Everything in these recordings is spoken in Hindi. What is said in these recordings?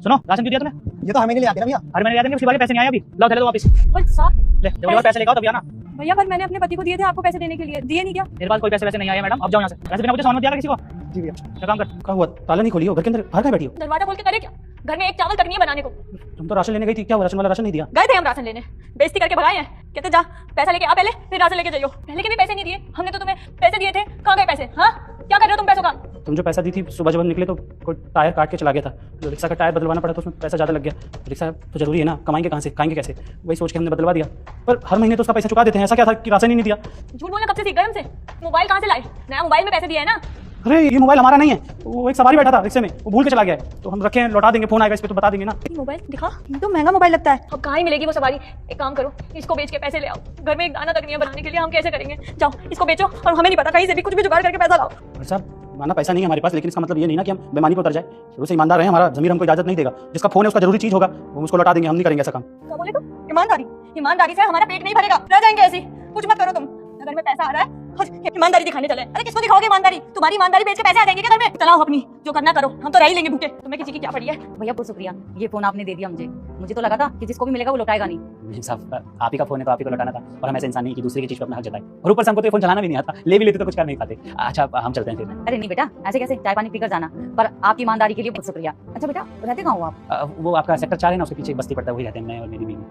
सुनो, राशन क्यों दिया तूने? ये तो हमें नहीं ले आते ना भैया। अरे मैंने याद नहीं, उसके बाद पैसे नहीं आए अभी। लाओ थैले दो वापस। पर साहब ले जब मेरे पास पैसे लेके आओ तभी आना। भैया पर मैंने अपने पति को दिए थे आपको पैसे देने के लिए, दिए नहीं क्या? मेरे पास कोई पैसे वैसे नहीं आए मैडम, अब जाओ यहाँ से। वैसे बिना मुझे सामान मत दिया किसी को। जी भैया। क्या काम कर? क्या हुआ? ताला नहीं खोली हो? घर के अंदर बाहर कहाँ बैठी हो? दरवाजा खोल के करे क्या? घर में एक चावल तक नहीं है बनाने को। तुम तो राशन लेने गई थी, क्या हुआ? राशन वाला राशन नहीं दिया? गए थे हम राशन लेने, बेइज्जती करके भगाए हैं। कहते जा पैसा लेके आ पहले, फिर राशन लेके जाइयो। पहले के भी पैसे नहीं दिए हमने, तो तुम्हें पैसे दिए थे, कहाँ गए पैसे? हाँ क्या कर रहे हो तुम पैसों का? तुम जो पैसा दी थी, सुबह जब हम निकले तो कोई टायर काट के चला गया था, तो रिक्शा का टायर बदलवाना पड़ा तो उसमें पैसा ज़्यादा लग गया। रिक्शा तो जरूरी है ना, कमाएंगे कहाँ से, खाएंगे कैसे, वही सोच के हमने बदलवा दिया। पर हर महीने तो उसका पैसा चुका देते हैं, ऐसा क्या था कि राशन ही नहीं दिया? झूठ बोलना कब से सीख गए हमसे? मोबाइल कहाँ से लाए? नया मोबाइल में पैसे दिए है ना? अरे ये मोबाइल हमारा नहीं है, वो एक सवारी बैठा था रिक्शे में, वो भूल के चला गया है, तो हम रखे हैं, लौटा देंगे, फोन आएगा इस पे तो बता देंगे ना। मोबाइल दिखा, ये तो महंगा मोबाइल लगता है। अब कहाँ ही मिलेगी वो सवारी? एक काम करो, इसको बेच के पैसे ले आओ। घर में एक दाना तक नहीं है बनाने के लिए, हम कैसे करेंगे? जाओ इसको बेचो और हमें नहीं पता, कहीं से भी कुछ भी जुगाड़ करके पैसा लाओ। और साहब माना पैसा नहीं है हमारे पास, लेकिन इसका मतलब ये नहीं ना कि हम बेईमानी पर उतर जाए। शुरू से ईमानदार रहे, हमारा ज़मीर हमको इजाजत नहीं देगा। जिसका फोन है उसका जरूरी चीज होगा, वो उसको लौटा देंगे, हम नहीं करेंगे ऐसा काम। क्या बोले तुम? ईमानदारी? ईमानदारी से हमारा पेट नहीं भरेगा, रह जाएंगे ऐसे। कुछ मत करो तुम, घर में पैसा आ रहा है और ईमानदारी दिखाने चले। अरे किसको दिखाओगे ईमानदारी? तुम्हारी ईमानदारी बेच के पैसे आ जाएंगे क्या घर में? चलाओ अपनी जो करना करो, हम तो रह ही लेंगे भूखे। तुम्हें किसी की क्या पड़ी है? भैया बहुत शुक्रिया, ये फोन आपने दे दिया मुझे तो लगा था कि जिसको भी मिलेगा वो लौटाएगा नहीं। साहब आप ही का फोन है तो आप ही को लौटाना था, और हम ऐसे इंसान नहीं कि दूसरे की चीज पर अपना हक जताए। और ऊपर से हमको तो ये फोन चलाना भी नहीं आता, ले भी लेते तो कुछ कर नहीं पाते। अच्छा हम चलते हैं फिर। अरे नहीं बेटा, ऐसे कैसे, चाय पानी पीकर जाना, पर आपकी ईमानदारी के लिए बहुत शुक्रिया। अच्छा बेटा रहते कहाँ हो आप? वो आपका सेक्टर 4 है ना, उसके पीछे एक बस्ती पड़ता है, वही रहते हैं मैं और मेरी बीवी।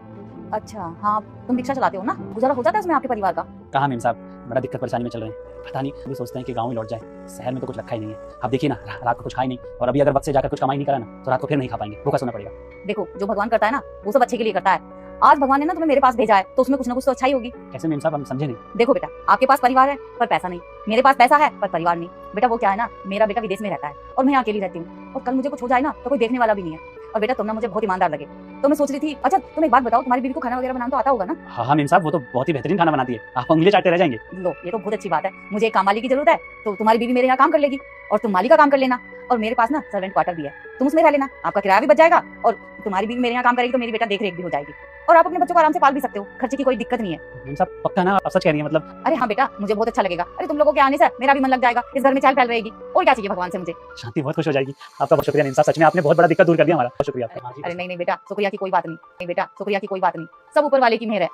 अच्छा हाँ, तुम रिक्शा चलाते हो ना, गुजारा हो जाता है उसमें आपके परिवार का? कहाँ मेम साहब, बड़ा दिक्कत परेशानी में चल रहे हैं। पता नहीं, अभी सोचते हैं कि गाँव में लौट जाए, शहर में तो कुछ रखा ही नहीं है। आप देखिए ना, रात को कुछ खाई नहीं, और अभी अगर वक्त से जाकर कुछ कमाई नहीं करा ना तो रात को फिर नहीं खा पाएंगे, भूखा सोना पड़ेगा। देखो जो भगवान करता है ना वो सब अच्छे के लिए करता है। आज भगवान ने ना तुम्हें मेरे पास भेजा है तो उसमें कुछ ना कुछ तो अच्छाई होगी। कैसे मेम साहब, हम समझे नहीं। देखो बेटा, आपके पास परिवार है पर पैसा नहीं, मेरे पास पैसा है पर परिवार नहीं। बेटा वो क्या है ना, मेरा बेटा विदेश में रहता है और मैं अकेली रहती हूँ, और कल मुझे कुछ हो जाए ना तो कोई देखने वाला भी नहीं है। और बेटा तुम ना मुझे बहुत ईमानदार लगे, तो मैं सोच रही थी, अच्छा तुम एक बात बताओ, तुम्हारी बीवी को खाना वगैरह बनाना तो आता होगा ना? हाँ मेम साहब, वो तो बहुत ही बेहतरीन खाना बनाती है, आप उंगली चाटते रह जाएंगे। लो ये तो बहुत अच्छी बात है, मुझे एक काम वाली की जरूरत है, तो तुम्हारी बीवी मेरे यहाँ काम कर लेगी और तुम माली का काम कर लेना। और मेरे पास ना सर्वेंट क्वार्टर भी है, तुम उसमें रह लेना, आपका किराया भी बच जाएगा, और तुम्हारी बीवी मेरे यहाँ काम करेगी तो मेरी बेटा देख रेख भी हो जाएगी, और आप अपने बच्चों को आराम से पाल भी सकते हो, खर्चे की कोई दिक्कत नहीं है। मेम साहब पक्का ना, आप सच कह रही हैं मतलब? अरे हाँ बेटा, मुझे बहुत अच्छा लगेगा। अरे तुम लोगों के आने से मेरा भी मन लग जाएगा, इस घर में चहल पहल रहेगी, और क्या चाहिए भगवान से मुझे? शांति बहुत खुश हो जाएगी। आपका बहुत शुक्रिया मेम साहब, सच में आपने बहुत बड़ा दिक्कत दूर कर दिया हमारा, बहुत शुक्रिया आपका। अरे नहीं नहीं बेटा, शुक्रिया की कोई बात नहीं, नहीं बेटा शुक्रिया की कोई बात नहीं, सब ऊपर वाले की मेहर है।